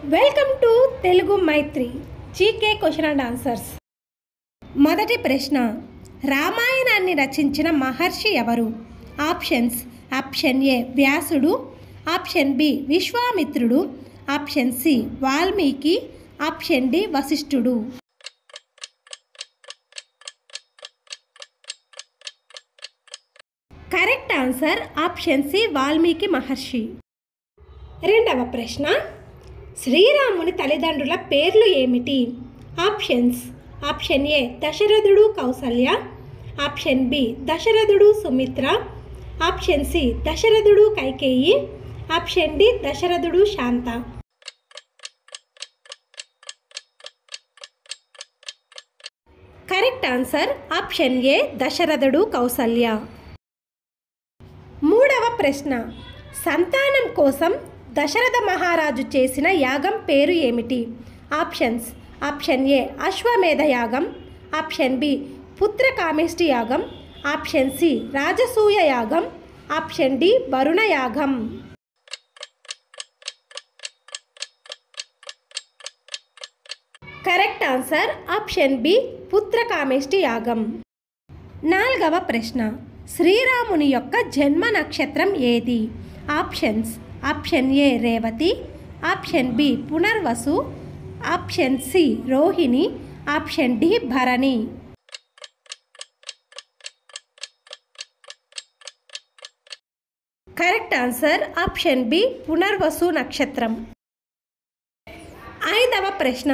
Welcome to Telugu Maitri GK question and answers. మొదటి ప్రశ్న, రామాయణాన్ని రచించిన మహర్షి ఎవరు? ఆప్షన్స్: ఆప్షన్ ఏ వ్యాసుడు, ఆప్షన్ బి విశ్వామిత్రుడు, option C Valmiki, option D వశిష్ఠుడు. Correct answer option C Valmiki Maharshi. రెండవ ప్రశ్న, శ్రీరాముని తల్లిదండ్రుల పేర్లు ఏమిటి? ఆప్షన్స్: ఆప్షన్ ఏ దశరథుడు కౌసల్య, ఆప్షన్ బి దశరథుడు సుమిత్ర, ఆప్షన్ సి దశరథుడు కైకేయి, ఆప్షన్ డి దశరథుడు శాంత. కరెక్ట్ ఆన్సర్ ఆప్షన్ ఏ దశరథుడు కౌసల్య. మూడవ ప్రశ్న, సంతానం కోసం దశరథ మహారాజు చేసిన యాగం పేరు ఏమిటి? ఆప్షన్స్: ఆప్షన్ ఏ అశ్వమేధ యాగం, ఆప్షన్ బి పుత్రకామేష్టి యాగం, ఆప్షన్ సి రాజసూయ యాగం, ఆప్షన్ డి వరుణ యాగం. కరెక్ట్ ఆన్సర్ ఆప్షన్ బి పుత్రకామేష్టి యాగం. నాలుగవ ప్రశ్న, శ్రీరాముని యొక్క జన్మ నక్షత్రం ఏది? ఆప్షన్స్: option A Revati, option B Punarvasu, option C Rohini, option D Bharani. Correct answer option B Punarvasu నక్షత్రం. ఐదవ ప్రశ్న,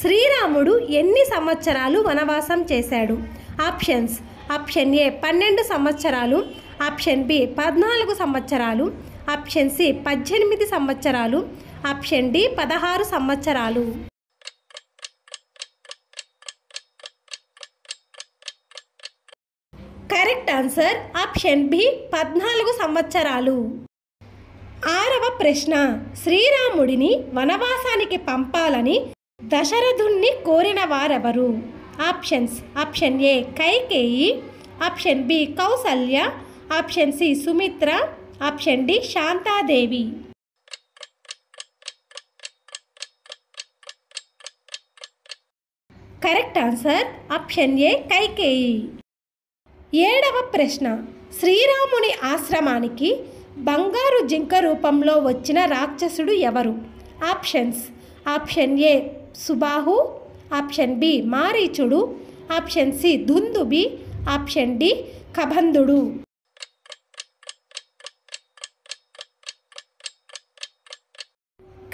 శ్రీరాముడు ఎన్ని సంవత్సరాలు వనవాసం చేశాడు? ఆప్షన్స్: ఆప్షన్ ఏ 12 సంవత్సరాలు, ఆప్షన్ బి 14 సంవత్సరాలు, ఆప్షన్ సి 18 సంవత్సరాలు, ఆప్షన్ డి 16 సంవత్సరాలు. కరెక్ట్ ఆన్సర్ ఆప్షన్ బి 14 సంవత్సరాలు. ఆరవ ప్రశ్న, శ్రీరాముడిని వనవాసానికి పంపాలని దశరథుణ్ణి కోరిన వారెవరు? Options: option A Kaikeyi, option B Kausalya, option C Sumitra, option D Shantadevi. Correct answer option A Kaikeyi. ఏడవ ప్రశ్న, శ్రీరాముని ఆశ్రమానికి బంగారు జింక రూపంలో వచ్చిన రాక్షసుడు ఎవరు? Options: option A Subahu, option B మారీచుడు, option C Dundubhi, option D కబంధుడు.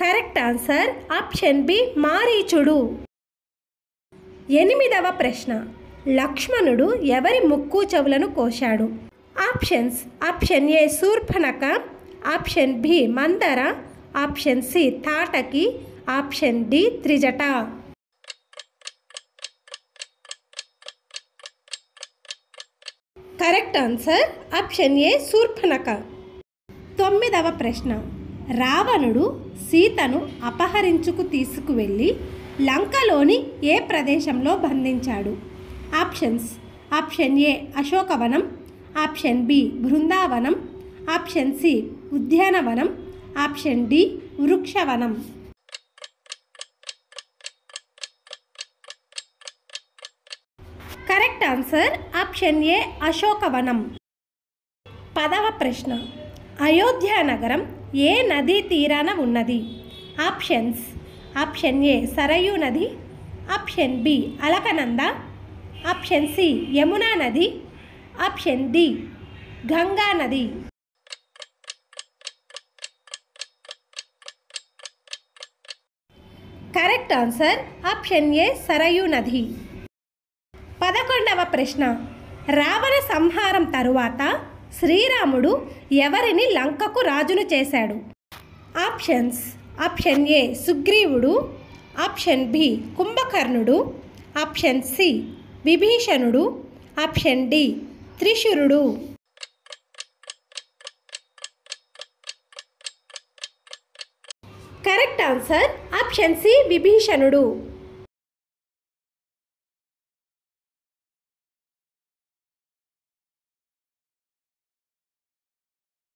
కరెక్ట్ ఆన్సర్ ఆప్షన్ బి మారీచుడు. ఎనిమిదవ ప్రశ్న, లక్ష్మణుడు ఎవరి ముక్కు చెవులను కోశాడు? Options: option A Shurpanakha, option B Mandara, option C Tataki, option D Trijata. Correct answer option A Shurpanakha. తొమ్మిదవ ప్రశ్న, రావణుడు సీతను అపహరించుకు తీసుకువెళ్ళి లంకలోని ఏ ప్రదేశంలో బంధించాడు? Options: option A Ashokavanam, option B Brindavanam, option C ఉద్యానవనం, option D వృక్షవనం. Correct answer option A Ashokavanam. పదవ ప్రశ్న, అయోధ్య నగరం ఏ నదీ తీరాన ఉన్నది? ఆప్షన్స్: ఆప్షన్ ఏ సరయూ నది, option B Alaknanda, option C Yamuna నది, ఆప్షన్ డి గంగా నది. Correct answer option A Sarayu నది. 11వ ప్రశ్న, రావణ సంహారం తరువాత శ్రీరాముడు ఎవరిని లంకకు రాజును చేశాడు? ఆప్షన్స్: ఆప్షన్ ఏ సుగ్రీవుడు, ఆప్షన్ బి కుంభకర్ణుడు, ఆప్షన్ సి విభీషణుడు, ఆప్షన్ డి త్రిశూరుడు. కరెక్ట్ ఆన్సర్ ఆప్షన్ సి విభీషణుడు.